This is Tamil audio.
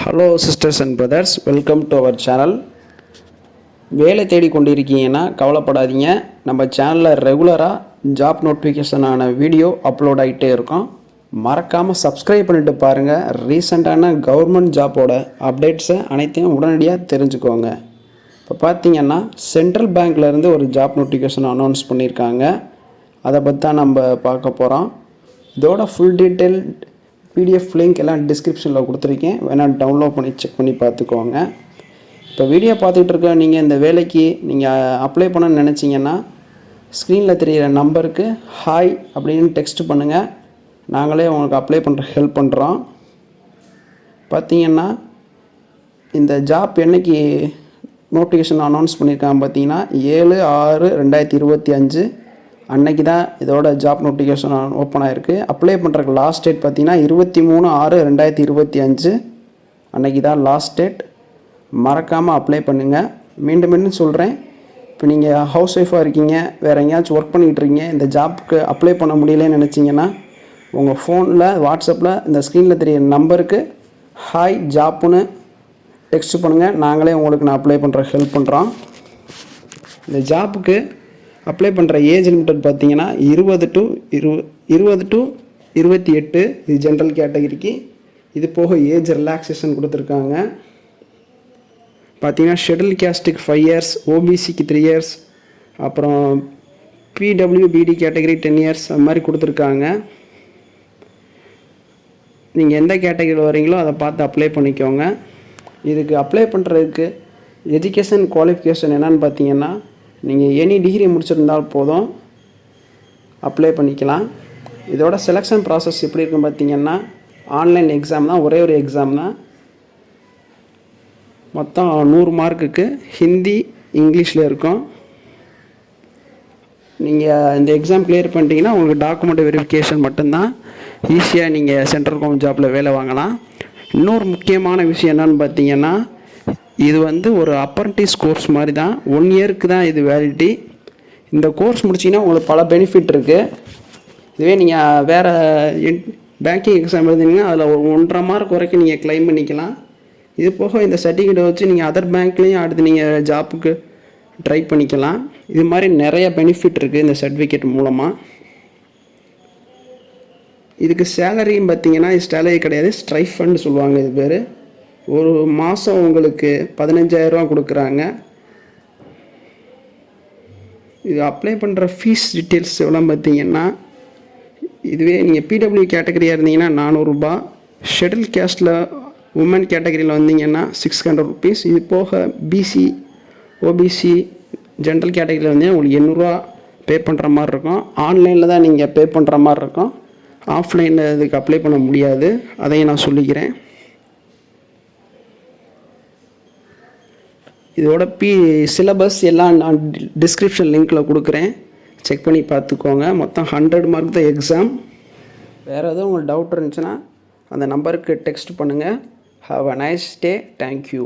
Hello sisters and brothers, welcome to our channel. வேலை தேடி கொண்டிருக்கீங்கன்னா கவலைப்படாதீங்க. நம்ம சேனலில் ரெகுலராக ஜாப் நோட்டிஃபிகேஷனான வீடியோ அப்லோட் ஆகிட்டே இருக்கும். மறக்காமல் சப்ஸ்கிரைப் பண்ணிவிட்டு பாருங்கள். ரீசெண்டான கவர்மெண்ட் ஜாப்போட அப்டேட்ஸை அனைத்தையும் உடனடியாக தெரிஞ்சுக்கோங்க. இப்போ பார்த்தீங்கன்னா சென்ட்ரல் பேங்க்லேருந்து ஒரு ஜாப் நோட்டிஃபிகேஷன் அனௌன்ஸ் பண்ணியிருக்காங்க. அதை பற்றி தான் நம்ம பார்க்க போகிறோம். இதோட ஃபுல் டீட்டெயில் பிடிஎஃப் லிங்க் எல்லாம் டிஸ்கிரிப்ஷனில் கொடுத்துருக்கேன், வேணால் டவுன்லோட் பண்ணி செக் பண்ணி பார்த்துக்கோங்க. இப்போ வீடியோ பார்த்துக்கிட்டு இருக்க நீங்கள் இந்த வேலைக்கு நீங்கள் அப்ளை பண்ணணும்னு நினச்சிங்கன்னா ஸ்க்ரீனில் தெரிகிற நம்பருக்கு ஹாய் அப்படின்னு டெக்ஸ்ட் பண்ணுங்கள். நாங்களே உங்களுக்கு அப்ளை பண்ணுற ஹெல்ப் பண்ணுறோம். பார்த்தீங்கன்னா இந்த ஜாப் என்றைக்கு நோட்டிஃபிகேஷன் அனௌன்ஸ் பண்ணியிருக்காங்க பார்த்தீங்கன்னா 7/6/2025 அன்னைக்கு தான் இதோட ஜாப் நோட்டிஃபிகேஷன் ஓப்பன் ஆகிருக்கு. அப்ளை பண்ணுறக்கு லாஸ்ட் டேட் பார்த்தீங்கன்னா 23/6/2025 அன்னைக்கு தான் லாஸ்ட் டேட். மறக்காமல் அப்ளை பண்ணுங்கள். மீண்டும் சொல்கிறேன், இப்போ நீங்கள் ஹவுஸ் ஒய்ஃபாக இருக்கீங்க, வேறு எங்கேயாச்சும் ஒர்க் பண்ணிகிட்டு இருக்கீங்க, இந்த ஜாப்புக்கு அப்ளை பண்ண முடியலன்னு நினச்சிங்கன்னா உங்கள் ஃபோனில் வாட்ஸ்அப்பில் இந்த ஸ்க்ரீனில் தெரிய நம்பருக்கு ஹாய் ஜாப்புன்னு டெக்ஸ்ட் பண்ணுங்கள். நாங்களே உங்களுக்கு நான் அப்ளை பண்ணுற ஹெல்ப் பண்ணுறோம். இந்த ஜாப்புக்கு அப்ளை பண்ணுற ஏஜ் லிமிட்டட் பார்த்தீங்கன்னா 20 to 28. இது ஜென்ரல் கேட்டகரிக்கு. இது போக ஏஜ் ரிலாக்ஸேஷன் கொடுத்துருக்காங்க. பார்த்தீங்கன்னா ஷெட்யூல் கேஸ்ட்டுக்கு 5 years, ஓபிசிக்கு 3 years, அப்புறம் பிடபிள்யூபிடி கேட்டகரி 10 years அது மாதிரி கொடுத்துருக்காங்க. நீங்கள் எந்த கேட்டகரியில் வரீங்களோ அதை பார்த்து அப்ளை பண்ணிக்கோங்க. இதுக்கு அப்ளை பண்ணுறதுக்கு எஜுகேஷன் குவாலிஃபிகேஷன் என்னென்னு பார்த்தீங்கன்னா நீங்கள் எனி டிகிரி முடிச்சிருந்தால் போதும், அப்ளை பண்ணிக்கலாம். இதோட செலெக்ஷன் ப்ராசஸ் எப்படி இருக்குன்னு பார்த்தீங்கன்னா ஆன்லைன் எக்ஸாம் தான், ஒரே ஒரு எக்ஸாம் தான். மொத்தம் 100 மார்க்குக்கு ஹிந்தி இங்கிலீஷில் இருக்கும். நீங்கள் இந்த எக்ஸாம் கிளியர் பண்ணிட்டீங்கன்னா உங்களுக்கு டாக்குமெண்ட் வெரிஃபிகேஷன் மட்டும்தான். ஈஸியாக நீங்கள் சென்ட்ரல் கவர்மெண்ட் ஜாப்பில் வேலை வாங்கலாம். இன்னொரு முக்கியமான விஷயம் என்னென்னு பார்த்தீங்கன்னா இது ஒரு அப்ரண்டிஸ் கோர்ஸ் மாதிரி தான். 1 yearக்கு தான் இது வேலிடிட்டி. இந்த கோர்ஸ் முடிச்சிங்கன்னா உங்களுக்கு பல பெனிஃபிட் இருக்குது. இதுவே நீங்கள் வேறு பேங்கிங் எக்ஸாம் எழுதிங்கன்னா அதில் 1.5 மார்க் வரைக்கும் நீங்கள் கிளைம் பண்ணிக்கலாம். இது போக இந்த சர்டிஃபிகேட்டை வச்சு நீங்கள் அதர் பேங்க்லேயும் அடுத்து நீங்கள் ஜாப்புக்கு ட்ரை பண்ணிக்கலாம். இது மாதிரி நிறைய பெனிஃபிட் இருக்குது இந்த சர்டிஃபிகேட் மூலமாக. இதுக்கு சேலரியும் பார்த்தீங்கன்னா சேலரி கிடையாது, ஸ்ட்ரைஃபண்ட் சொல்லுவாங்க. இது பேர் ஒரு மாதம் உங்களுக்கு 15,000 ரூபா கொடுக்குறாங்க. இது அப்ளை பண்ணுற ஃபீஸ் டீட்டெயில்ஸ் எவ்வளோ பார்த்தீங்கன்னா இதுவே நீங்கள் பிடபிள்யூ கேட்டகரியாக இருந்தீங்கன்னா 400 ரூபா, ஷெட்யூல் கேஸ்ட்டில் உமன் கேட்டகரியில் வந்தீங்கன்னா 600 rupees. இது போக பிசி ஓபிசி ஜென்ரல் கேட்டகரியில் வந்தீங்கன்னா உங்களுக்கு 800 ரூபா பே பண்ணுற மாதிரி இருக்கும். ஆன்லைனில் தான் நீங்கள் பே பண்ணுற மாதிரி இருக்கும். ஆஃப்லைனில் இதுக்கு அப்ளை பண்ண முடியாது, அதையும் நான் சொல்லிக்கிறேன். இதோட சிலபஸ் எல்லாம் நான் டிஸ்கிரிப்ஷன் லிங்க்கில் கொடுக்குறேன், செக் பண்ணி பார்த்துக்கோங்க. மொத்தம் 100 மார்க் தான் எக்ஸாம். வேறு எதுவும் உங்களுக்கு டவுட் இருந்துச்சுன்னா அந்த நம்பருக்கு டெக்ஸ்ட் பண்ணுங்கள். Have a nice day. Thank you.